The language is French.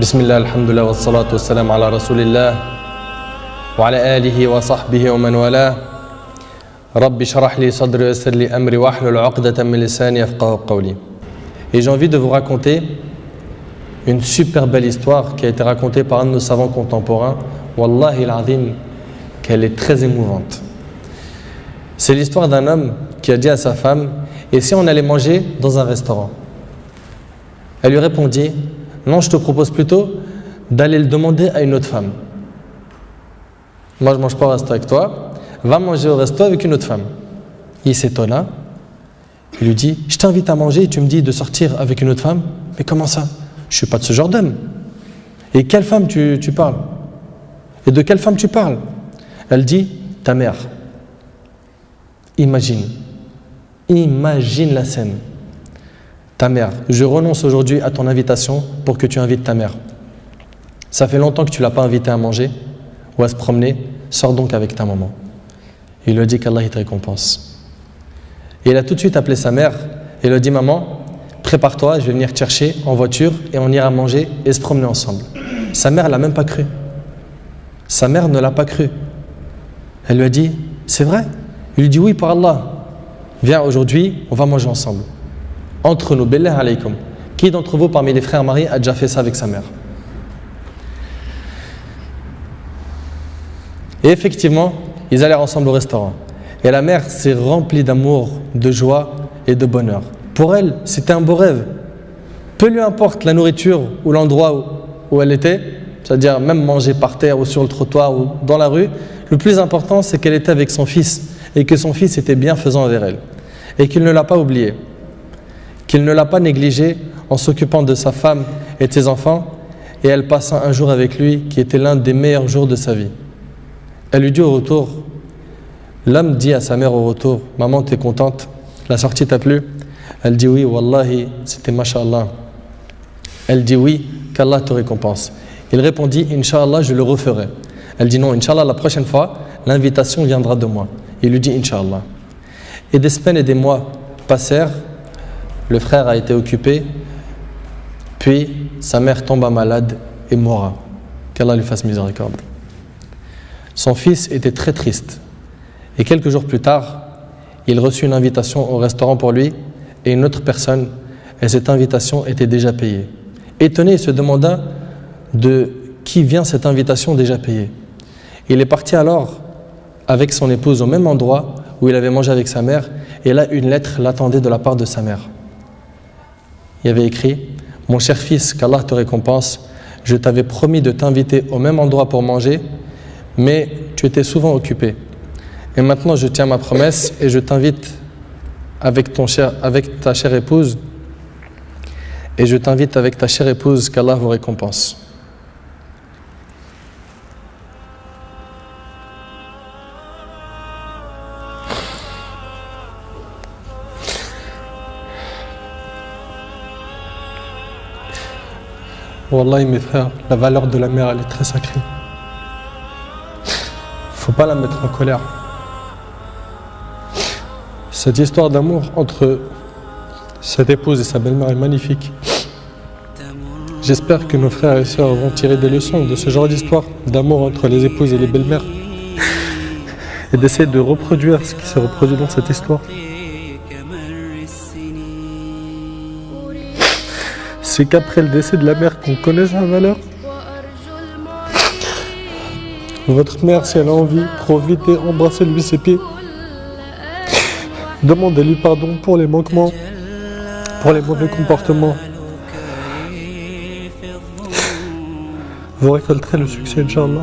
Bismillah, alhamdulillah, wa salatu wa salam ala rasulillah wa ala alihi wa sahbihi wa man wala. Rabbi shrah li sadri wa yassir li amri wa hlul 'uqdatan min lisani yafqahu qawli. Et j'ai envie de vous raconter une super belle histoire qui a été racontée par un de nos savants contemporains. Wallahi al-azim, qu'elle est très émouvante. C'est l'histoire d'un homme qui a dit à sa femme: et si on allait manger dans un restaurant? Elle lui répondit: non, je te propose plutôt d'aller le demander à une autre femme. Moi, je ne mange pas au resto avec toi, va manger au resto avec une autre femme. Il s'étonna, il lui dit: je t'invite à manger et tu me dis de sortir avec une autre femme? Mais comment ça? Je ne suis pas de ce genre d'homme. Et quelle femme tu parles? Et de quelle femme tu parles? Elle dit: ta mère. Imagine la scène. Ta mère, je renonce aujourd'hui à ton invitation pour que tu invites ta mère. Ça fait longtemps que tu ne l'as pas invitée à manger ou à se promener, sors donc avec ta maman. Il lui a dit qu'Allah te récompense. Et il a tout de suite appelé sa mère et lui a dit: maman, prépare-toi, je vais venir te chercher en voiture et on ira manger et se promener ensemble. Sa mère ne l'a même pas cru. Sa mère ne l'a pas cru. Elle lui a dit: c'est vrai? Il lui dit: oui, par Allah. Viens, aujourd'hui, on va manger ensemble. Entre nous, billah alaykum. Qui d'entre vous, parmi les frères mariés, a déjà fait ça avec sa mère? Et effectivement, ils allèrent ensemble au restaurant. Et la mère s'est remplie d'amour, de joie et de bonheur. Pour elle, c'était un beau rêve. Peu lui importe la nourriture ou l'endroit où elle était, c'est-à-dire même manger par terre ou sur le trottoir ou dans la rue, le plus important, c'est qu'elle était avec son fils et que son fils était bienfaisant envers elle. Et qu'il ne l'a pas oublié, qu'il ne l'a pas négligé en s'occupant de sa femme et de ses enfants, et elle passa un jour avec lui qui était l'un des meilleurs jours de sa vie. Elle lui dit au retour, l'homme dit à sa mère au retour: maman, t'es contente? La sortie t'a plu? Elle dit: oui, wallahi, c'était masha'Allah. Elle dit: oui, qu'Allah te récompense. Il répondit: Inch'Allah, je le referai. Elle dit: non, Inch'Allah, la prochaine fois, l'invitation viendra de moi. Il lui dit: Inch'Allah. Et des semaines et des mois passèrent. Le frère a été occupé, puis sa mère tomba malade et mourra. Qu'Allah lui fasse miséricorde. Son fils était très triste. Et quelques jours plus tard, il reçut une invitation au restaurant pour lui et une autre personne, et cette invitation était déjà payée. Étonné, il se demanda de qui vient cette invitation déjà payée. Il est parti alors avec son épouse au même endroit où il avait mangé avec sa mère, et là une lettre l'attendait de la part de sa mère. Il y avait écrit: mon cher fils, qu'Allah te récompense, je t'avais promis de t'inviter au même endroit pour manger, mais tu étais souvent occupé. Et maintenant je tiens ma promesse et je t'invite avec ta chère épouse, et je t'invite avec ta chère épouse, qu'Allah vous récompense. Wallahi mes frères, la valeur de la mère, elle est très sacrée. Faut pas la mettre en colère. Cette histoire d'amour entre cette épouse et sa belle-mère est magnifique. J'espère que nos frères et sœurs vont tirer des leçons de ce genre d'histoire d'amour entre les épouses et les belles-mères et d'essayer de reproduire ce qui s'est reproduit dans cette histoire. C'est qu'après le décès de la mère qu'on connaît sa valeur. Votre mère, si elle a envie, profitez, embrassez-lui ses pieds. Demandez-lui pardon pour les manquements, pour les mauvais comportements. Vous récolterez le succès, Inch'Allah.